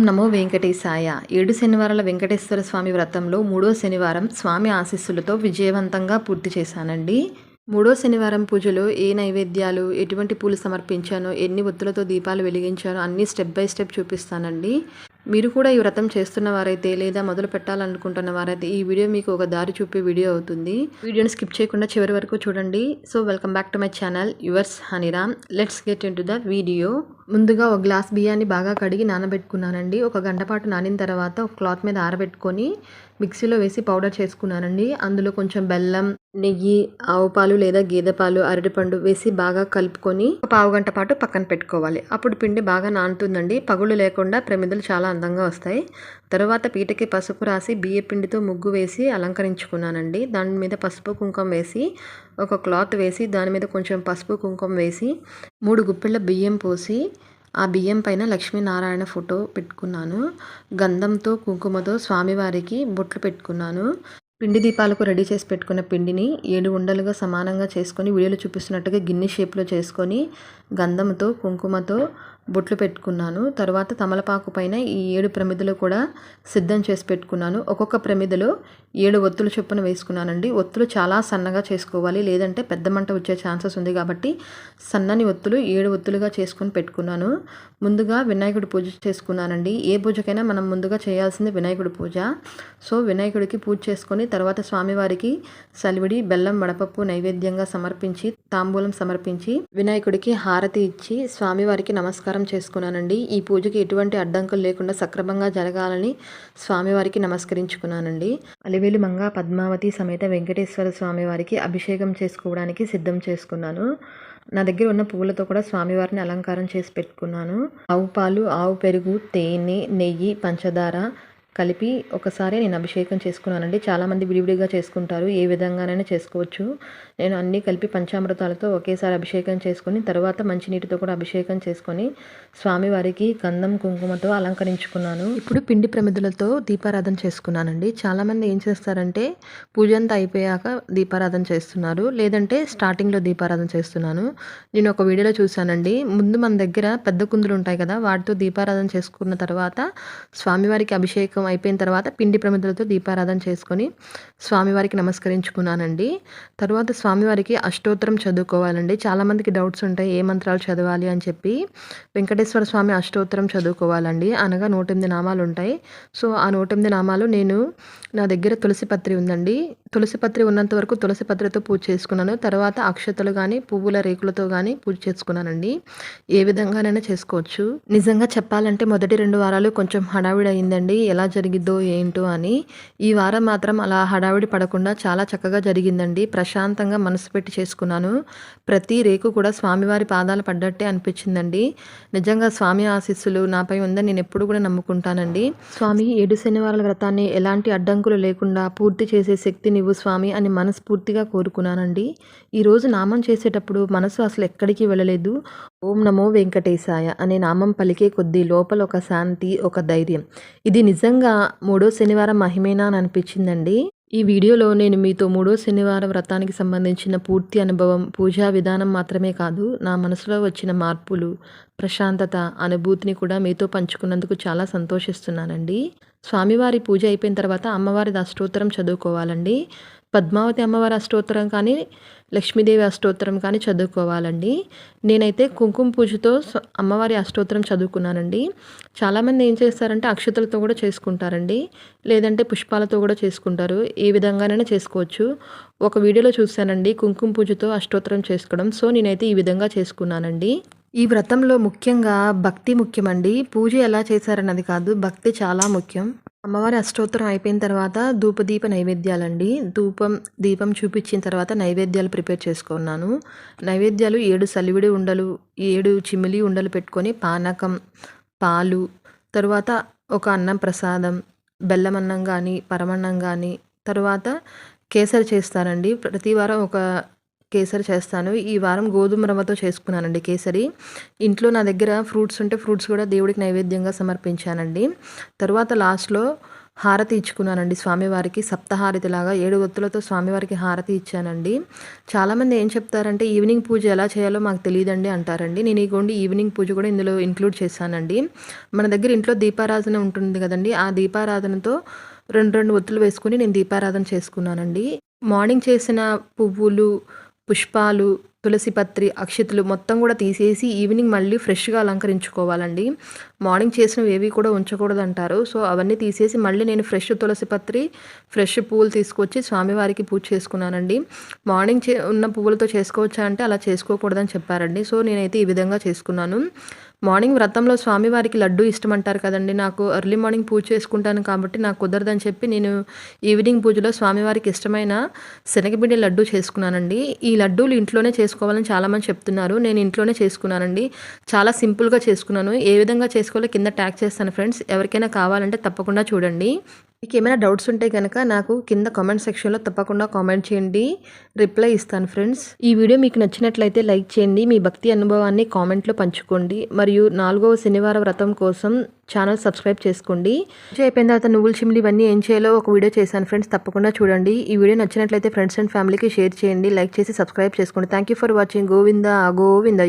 నమో వెంకటేశాయ. 7 శనివారాల వెంకటేశ్వర స్వామి వ్రతంలో మూడో శనివారం స్వామి ఆశీస్సులతో విజయవంతంగా పూర్తి చేశానండి. మూడో శనివారం పూజలో ఏ నైవేద్యాలు, ఎటువంటి పూలు సమర్పించానో, ఎన్ని ఒత్తులతో దీపాలు వెలిగించానో అన్నీ స్టెప్ బై స్టెప్ చూపిస్తానండి. మీరు కూడా ఈ వ్రతం చేస్తున్న వారైతే లేదా మొదలు పెట్టాలనుకుంటున్న వారైతే ఈ వీడియో మీకు ఒక దారి చూపే వీడియో అవుతుంది. వీడియోని స్కిప్ చేయకుండా చివరి వరకు చూడండి. So welcome back to my channel yours Haniram. Let's get into the video. ముందుగా ఒక గ్లాస్ బియ్యాన్ని బాగా కడిగి నానబెట్టుకున్నానండి. ఒక గంట పాటు నానిన తర్వాత ఒక క్లాత్ మీద ఆరబెట్టుకొని మిక్సీలో వేసి పౌడర్ చేసుకున్నానండి. అందులో కొంచెం బెల్లం, నెయ్యి, ఆవు పాలు లేదా గేదె పాలు, అరటిపండు వేసి బాగా కలుపుకొని ఒక పావు గంట పాటు పక్కన పెట్టుకోవాలి. అప్పుడు పిండి బాగా నానుతుందండి. పగులు లేకుండా ప్రమిదలు చాలా అందంగా వస్తాయి. తర్వాత పీటకి పసుపు రాసి బియ్య పిండితో ముగ్గు వేసి అలంకరించుకున్నానండి. దాని మీద పసుపు కుంకుమ వేసి ఒక క్లాత్ వేసి దాని మీద కొంచెం పసుపు కుంకుమ వేసి 3 గుప్పిళ్ళ బియ్యం పోసి ఆ బియ్యం పైన లక్ష్మీనారాయణ ఫోటో పెట్టుకున్నాను. గంధంతో కుంకుమతో స్వామివారికి బొట్లు పెట్టుకున్నాను. పిండి దీపాలకు రెడీ చేసి పెట్టుకున్న పిండిని 7 ఉండలుగా సమానంగా చేసుకొని వీడియోలో చూపిస్తున్నట్టుగా గిన్నె షేప్లో చేసుకొని గంధంతో కుంకుమతో బొట్లు పెట్టుకున్నాను. తర్వాత తమలపాకు పైన ఈ 7 ప్రమిదలు కూడా సిద్ధం చేసి పెట్టుకున్నాను. ఒక్కొక్క ప్రమిదలో 7 ఒత్తులు చొప్పున వేసుకున్నానండి. ఒత్తులు చాలా సన్నగా చేసుకోవాలి, లేదంటే పెద్ద మంట వచ్చే ఛాన్సెస్ ఉంది కాబట్టి సన్నని ఒత్తులు 7 ఒత్తులుగా చేసుకొని పెట్టుకున్నాను. ముందుగా వినాయకుడి పూజ చేసుకున్నానండి. ఏ పూజకైనా మనం ముందుగా చేయాల్సింది వినాయకుడి పూజ. సో వినాయకుడికి పూజ చేసుకొని తర్వాత స్వామివారికి సలివిడి, బెల్లం, వడపప్పు నైవేద్యంగా సమర్పించి తాంబూలం సమర్పించి వినాయకుడికి హారతి ఇచ్చి స్వామివారికి నమస్కారం చేసుకున్నానండి. ఈ పూజకి ఎటువంటి అడ్డంకులు లేకుండా సక్రమంగా జరగాలని స్వామివారికి నమస్కరించుకున్నానండి. అలివేలు మంగ పద్మావతి సమేత వెంకటేశ్వర స్వామివారికి అభిషేకం చేసుకోవడానికి సిద్ధం చేసుకున్నాను. నా దగ్గర ఉన్న పువ్వులతో కూడా స్వామివారిని అలంకారం చేసి పెట్టుకున్నాను. ఆవు పాలు, ఆవు పెరుగు, తేనె, నెయ్యి, పంచదార కలిపి ఒకసారి నేను అభిషేకం చేసుకున్నానండి. చాలామంది విడివిడిగా చేసుకుంటారు, ఏ విధంగానైనా చేసుకోవచ్చు. నేను అన్నీ కలిపి పంచామృతాలతో ఒకేసారి అభిషేకం చేసుకొని తర్వాత మంచినీటితో కూడా అభిషేకం చేసుకొని స్వామివారికి గంధం కుంకుమతో అలంకరించుకున్నాను. ఇప్పుడు పిండి ప్రమిదలతో దీపారాధన చేసుకున్నానండి. చాలామంది ఏం చేస్తారంటే పూజ అంతా అయిపోయాక దీపారాధన చేస్తున్నారు, లేదంటే స్టార్టింగ్లో దీపారాధన చేస్తున్నాను. నేను ఒక వీడియోలో చూశానండి. ముందు మన దగ్గర పెద్ద కుందులు ఉంటాయి కదా, వాటితో దీపారాధన చేసుకున్న తర్వాత స్వామివారికి అభిషేకం అయిపోయిన తర్వాత పిండి ప్రమిదలతో దీపారాధన చేసుకొని స్వామివారికి నమస్కరించుకున్నానండి. తర్వాత స్వామివారికి అష్టోత్తరం చదువుకోవాలండి. చాలామందికి డౌట్స్ ఉంటాయి ఏ మంత్రాలు చదవాలి అని చెప్పి. వెంకటేశ్వర స్వామి అష్టోత్తరం చదువుకోవాలండి. అనగా 108 నామాలు ఉంటాయి. సో ఆ 108 నామాలు నా దగ్గర తులసి పత్రి ఉందండి. తులసి పత్రి ఉన్నంత వరకు తులసి పత్రితో పూజ చేసుకున్నాను. తర్వాత అక్షతలు కానీ పువ్వుల రేకులతో కానీ పూజ చేసుకున్నానండి. ఏ విధంగానైనా చేసుకోవచ్చు. నిజంగా చెప్పాలంటే మొదటి 2 వారాలు కొంచెం హడావిడి అయిందండి, ఎలా జరిగిద్దో ఏంటో అని. ఈ వారం మాత్రం అలా హడావిడి పడకుండా చాలా చక్కగా జరిగిందండి. ప్రశాంతంగా మనసు పెట్టి చేసుకున్నాను. ప్రతి రేకు కూడా స్వామివారి పాదాలు పడ్డట్టే అనిపించిందండి. నిజంగా స్వామి ఆశీస్సులు నాపై ఉందని నేను ఎప్పుడు కూడా నమ్ముకుంటానండి. స్వామి 7 శనివారాల వ్రతాన్ని ఎలాంటి అడ్డంకులు లేకుండా పూర్తి చేసే శక్తి నీవు స్వామి అని మనస్ఫూర్తిగా కోరుకున్నానండి. ఈరోజు నామం చేసేటప్పుడు మనసు అసలు ఎక్కడికి వెళ్ళలేదు. ఓం నమో వెంకటేశాయ అనే నామం పలికే కొద్దీ లోపల ఒక శాంతి, ఒక ధైర్యం. ఇది నిజంగా మూడో శనివారం మహిమేనా అని అనిపించిందండి. ఈ వీడియోలో నేను మీతో మూడో శనివారం వ్రతానికి సంబంధించిన పూర్తి అనుభవం, పూజా విధానం మాత్రమే కాదు, నా మనసులో వచ్చిన మార్పులు, ప్రశాంతత, అనుభూతిని కూడా మీతో పంచుకున్నందుకు చాలా సంతోషిస్తున్నానండి. స్వామివారి పూజ అయిపోయిన తర్వాత అమ్మవారి అష్టోత్తరం చదువుకోవాలండి. పద్మావతి అమ్మవారి అష్టోత్తరం కానీ లక్ష్మీదేవి అష్టోత్తరం కానీ చదువుకోవాలండి. నేనైతే కుంకుమ పూజతో అమ్మవారి అష్టోత్తరం చదువుకున్నానండి. చాలామంది ఏం చేస్తారంటే అక్షతలతో కూడా చేసుకుంటారండి, లేదంటే పుష్పాలతో కూడా చేసుకుంటారు. ఏ విధంగానైనా చేసుకోవచ్చు. ఒక వీడియోలో చూశానండి కుంకుమ పూజతో అష్టోత్తరం చేసుకోవడం. సో నేనైతే ఈ విధంగా చేసుకున్నానండి. ఈ వ్రతంలో ముఖ్యంగా భక్తి ముఖ్యమండి. పూజ ఎలా చేశారన్నది కాదు, భక్తి చాలా ముఖ్యం. అమ్మవారి అష్టోత్తరం అయిపోయిన తర్వాత ధూపదీప నైవేద్యాలండి. దీపం చూపించిన తర్వాత నైవేద్యాలు ప్రిపేర్ చేసుకున్నాను. నైవేద్యాలు 7 సలివిడి ఉండలు, 7 చిమిలి ఉండలు పెట్టుకొని పానకం, పాలు, తర్వాత ఒక అన్నం ప్రసాదం, బెల్లం అన్నం కానీ పరమన్నం కానీ, తర్వాత కేసరి చేస్తానండి. ప్రతి వారం ఒక కేసరి చేస్తాను. ఈ వారం గోధుమ రవ్వతో చేసుకున్నానండి కేసరి. ఇంట్లో నా దగ్గర ఫ్రూట్స్ ఉంటే ఫ్రూట్స్ కూడా దేవుడికి నైవేద్యంగా సమర్పించానండి. తర్వాత లాస్ట్లో హారతి ఇచ్చుకున్నానండి స్వామివారికి. సప్తహారతిలాగా 7 ఒత్తులతో స్వామివారికి హారతి ఇచ్చానండి. చాలామంది ఏం చెప్తారంటే ఈవినింగ్ పూజ ఎలా చేయాలో మాకు తెలీదండి అంటారండి. నేను ఇగోండి ఈవినింగ్ పూజ కూడా ఇందులో ఇంక్లూడ్ చేశానండి. మన దగ్గర ఇంట్లో దీపారాధన ఉంటుంది కదండీ! ఆ దీపారాధనతో 2 ఒత్తులు వేసుకొని నేను దీపారాధన చేసుకున్నానండి. మార్నింగ్ చేసిన పువ్వులు, పుష్పాలు, తులసి పత్రి, అక్షితలు మొత్తం కూడా తీసేసి ఈవినింగ్ మళ్ళీ ఫ్రెష్‌గా అలంకరించుకోవాలండి. మార్నింగ్ చేసినవి ఏవి కూడా ఉంచకూడదంటారు. సో, అవన్నీ తీసేసి మళ్ళీ నేను ఫ్రెష్ తులసి పత్రి, ఫ్రెష్ పువ్వులు తీసుకొచ్చి స్వామివారికి పూజ చేసుకున్నానండి. మార్నింగ్ ఉన్న పువ్వులతో చేసుకోవచ్చా అంటే అలా చేసుకోకూడదని చెప్పారండి. సో, నేనైతే ఈ విధంగా చేసుకున్నాను. మార్నింగ్ వ్రతంలో స్వామివారికి లడ్డూ ఇష్టమంటారు కదండీ! నాకు ఎర్లీ మార్నింగ్ పూజ చేసుకుంటాను కాబట్టి నాకు కుదరదని చెప్పి నేను ఈవినింగ్ పూజలో స్వామివారికి ఇష్టమైన శనగపిండి లడ్డూ చేసుకున్నానండి. ఈ లడ్డూలు ఇంట్లోనే చేసుకోవాలని చాలామంది చెప్తున్నారు. నేను ఇంట్లోనే చేసుకున్నానండి. చాలా సింపుల్‌గా చేసుకున్నాను. ఏ విధంగా చేసుకోవాలో కింద ట్యాగ్ చేస్తాను ఫ్రెండ్స్. ఎవరికైనా కావాలంటే తప్పకుండా చూడండి. మీకేమైనా డౌట్స్ ఉంటే కనుక నాకు కింద కామెంట్ సెక్షన్‌లో తప్పకుండా కామెంట్ చేయండి. రిప్లై ఇస్తాను ఫ్రెండ్స్. ఈ వీడియో మీకు నచ్చినట్లయితే లైక్ చేయండి. మీ భక్తి అనుభవాన్ని కామెంట్‌లో పంచుకోండి. మరియు 4వ శనివార వ్రతం కోసం ఛానల్ సబ్స్క్రైబ్ చేసుకోండి. పూజ అయిపోయిన తర్వాత నువ్వుల చిమ్మిలి ఇవన్నీ ఏం చేయాలో ఒక వీడియో చేశాను ఫ్రెండ్స్. తప్పకుండా చూడండి. ఈ వీడియో నచ్చినట్లయితే ఫ్రెండ్స్ అండ్ ఫ్యామిలీకి షేర్ చేయండి. లైక్ చేసి సబ్స్క్రైబ్ చేసుకోండి. Thank you for watching. Govinda Govinda.